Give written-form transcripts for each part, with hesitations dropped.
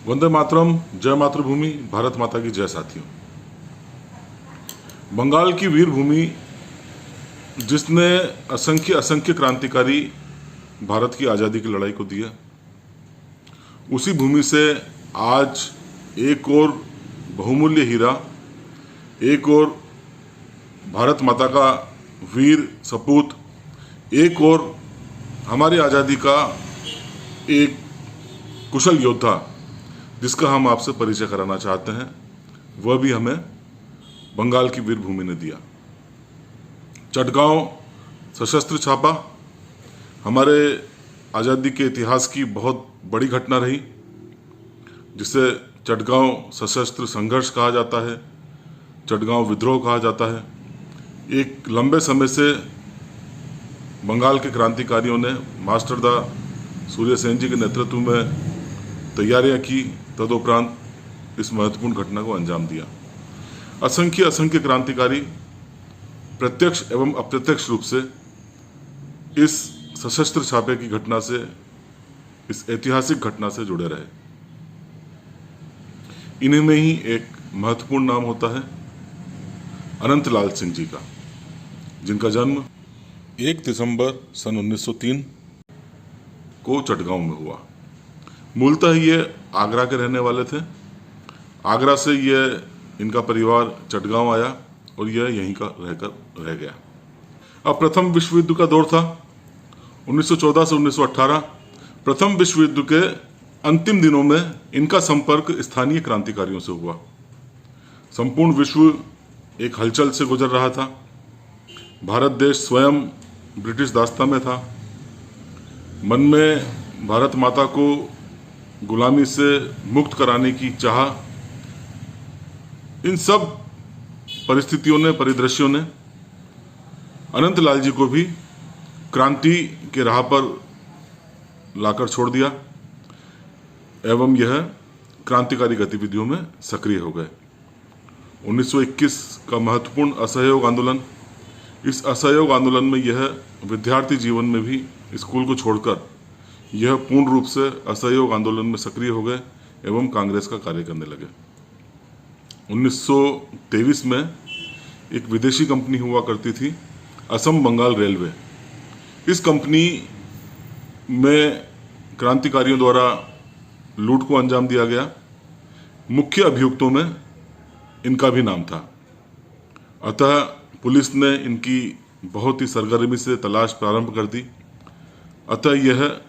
वंदे मातरम, जय मातृभूमि, भारत माता की जय। साथियों, बंगाल की वीर भूमि जिसने असंख्य असंख्य क्रांतिकारी भारत की आज़ादी की लड़ाई को दिया, उसी भूमि से आज एक और बहुमूल्य हीरा, एक और भारत माता का वीर सपूत, एक और हमारी आज़ादी का एक कुशल योद्धा जिसका हम आपसे परिचय कराना चाहते हैं, वह भी हमें बंगाल की वीर भूमि ने दिया। चटगांव सशस्त्र छापा हमारे आज़ादी के इतिहास की बहुत बड़ी घटना रही, जिसे चटगांव सशस्त्र संघर्ष कहा जाता है, चटगांव विद्रोह कहा जाता है। एक लंबे समय से बंगाल के क्रांतिकारियों ने मास्टर दा सूर्यसेन जी के नेतृत्व में तैयारियां की, तदुपरांत इस महत्वपूर्ण घटना को अंजाम दिया। असंख्य असंख्य क्रांतिकारी प्रत्यक्ष एवं अप्रत्यक्ष रूप से इस सशस्त्र छापे की घटना से, इस ऐतिहासिक घटना से जुड़े रहे। इन्हीं में ही एक महत्वपूर्ण नाम होता है अनंतलाल सिंह जी का, जिनका जन्म 1 दिसंबर सन 1903 को चटगांव में हुआ। मूलतः ये आगरा के रहने वाले थे। आगरा से ये इनका परिवार चटगांव आया और यह यहीं का रहकर रह गया। अब प्रथम विश्व युद्ध का दौर था, 1914 से 1918। प्रथम विश्व युद्ध के अंतिम दिनों में इनका संपर्क स्थानीय क्रांतिकारियों से हुआ। संपूर्ण विश्व एक हलचल से गुजर रहा था। भारत देश स्वयं ब्रिटिश दास्ता में था। मन में भारत माता को गुलामी से मुक्त कराने की चाह, इन सब परिस्थितियों ने, परिदृश्यों ने अनंतलाल जी को भी क्रांति के राह पर लाकर छोड़ दिया एवं यह क्रांतिकारी गतिविधियों में सक्रिय हो गए। 1921 का महत्वपूर्ण असहयोग आंदोलन, इस असहयोग आंदोलन में यह विद्यार्थी जीवन में भी स्कूल को छोड़कर यह पूर्ण रूप से असहयोग आंदोलन में सक्रिय हो गए एवं कांग्रेस का कार्य करने लगे। 1923 में एक विदेशी कंपनी हुआ करती थी, असम बंगाल रेलवे। इस कंपनी में क्रांतिकारियों द्वारा लूट को अंजाम दिया गया। मुख्य अभियुक्तों में इनका भी नाम था। अतः पुलिस ने इनकी बहुत ही सरगर्मी से तलाश प्रारंभ कर दी। अतः यह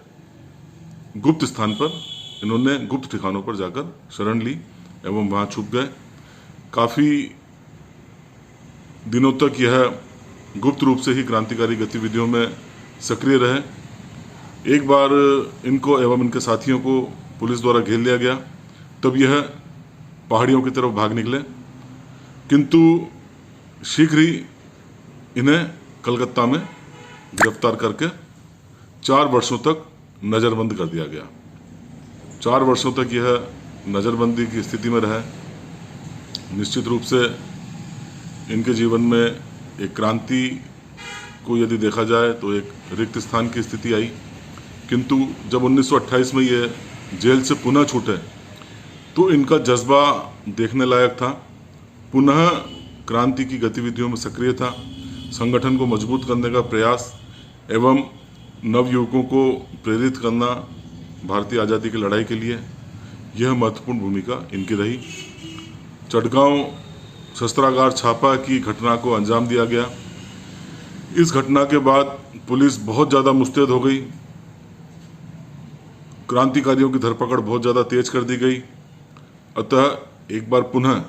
गुप्त स्थान पर, इन्होंने गुप्त ठिकानों पर जाकर शरण ली एवं वहां छुप गए। काफ़ी दिनों तक यह गुप्त रूप से ही क्रांतिकारी गतिविधियों में सक्रिय रहे। एक बार इनको एवं इनके साथियों को पुलिस द्वारा घेर लिया गया, तब यह पहाड़ियों की तरफ भाग निकले, किंतु शीघ्र ही इन्हें कलकत्ता में गिरफ्तार करके 4 वर्षों तक नज़रबंद कर दिया गया। 4 वर्षों तक यह नज़रबंदी की स्थिति में रहे। निश्चित रूप से इनके जीवन में एक क्रांति को यदि देखा जाए तो एक रिक्त स्थान की स्थिति आई, किंतु जब 1928 में ये जेल से पुनः छूटे तो इनका जज्बा देखने लायक था। पुनः क्रांति की गतिविधियों में सक्रिय था। संगठन को मजबूत करने का प्रयास एवं नवयुवकों को प्रेरित करना भारतीय आज़ादी की लड़ाई के लिए, यह महत्वपूर्ण भूमिका इनकी रही। चटगांव शस्त्रागार छापा की घटना को अंजाम दिया गया। इस घटना के बाद पुलिस बहुत ज़्यादा मुस्तैद हो गई। क्रांतिकारियों की धरपकड़ बहुत ज़्यादा तेज कर दी गई। अतः एक बार पुनः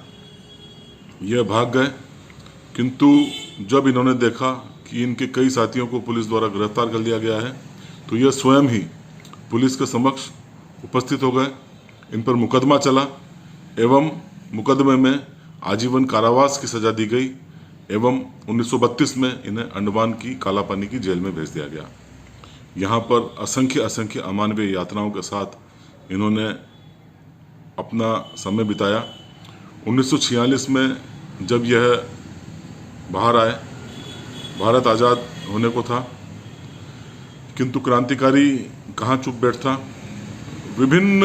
यह भाग गए, किंतु जब इन्होंने देखा कि इनके कई साथियों को पुलिस द्वारा गिरफ्तार कर लिया गया है, तो यह स्वयं ही पुलिस के समक्ष उपस्थित हो गए। इन पर मुकदमा चला एवं मुकदमे में आजीवन कारावास की सजा दी गई एवं 1932 में इन्हें अंडमान की कालापानी की जेल में भेज दिया गया। यहाँ पर असंख्य असंख्य अमानवीय यातनाओं के साथ इन्होंने अपना समय बिताया। 1946 में जब यह बाहर आए, भारत आज़ाद होने को था, किंतु क्रांतिकारी कहाँ चुप बैठता। विभिन्न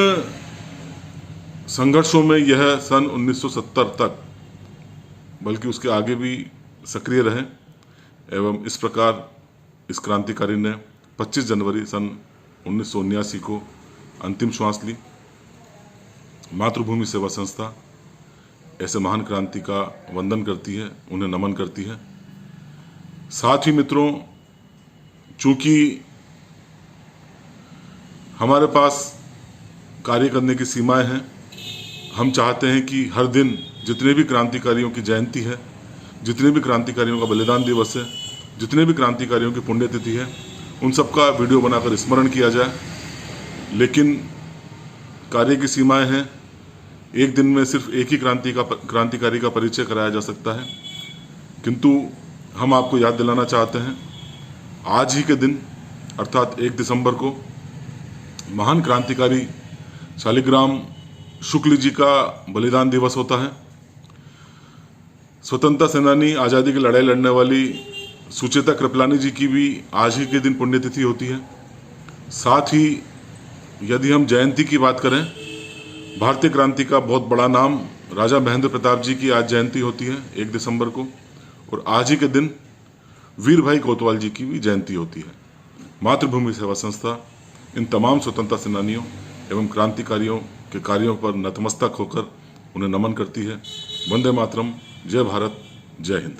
संघर्षों में यह सन 1970 तक बल्कि उसके आगे भी सक्रिय रहे एवं इस प्रकार इस क्रांतिकारी ने 25 जनवरी सन 1979 को अंतिम श्वास ली। मातृभूमि सेवा संस्था ऐसे महान क्रांति का वंदन करती है, उन्हें नमन करती है। साथ ही मित्रों, चूंकि हमारे पास कार्य करने की सीमाएं हैं, हम चाहते हैं कि हर दिन जितने भी क्रांतिकारियों की जयंती है, जितने भी क्रांतिकारियों का बलिदान दिवस है, जितने भी क्रांतिकारियों की पुण्यतिथि है, उन सबका वीडियो बनाकर स्मरण किया जाए। लेकिन कार्य की सीमाएं हैं, एक दिन में सिर्फ एक ही क्रांतिकारी का परिचय कराया जा सकता है। किंतु हम आपको याद दिलाना चाहते हैं, आज ही के दिन अर्थात 1 दिसंबर को महान क्रांतिकारी शालिग्राम शुक्ल जी का बलिदान दिवस होता है। स्वतंत्रता सेनानी, आज़ादी की लड़ाई लड़ने वाली सुचेता कृपलानी जी की भी आज ही के दिन पुण्यतिथि होती है। साथ ही यदि हम जयंती की बात करें, भारतीय क्रांति का बहुत बड़ा नाम राजा महेंद्र प्रताप जी की आज जयंती होती है 1 दिसंबर को, और आज ही के दिन वीर भाई कोतवाल जी की भी जयंती होती है। मातृभूमि सेवा संस्था इन तमाम स्वतंत्रता सेनानियों एवं क्रांतिकारियों के कार्यों पर नतमस्तक होकर उन्हें नमन करती है। वंदे मातरम, जय भारत, जय हिंद।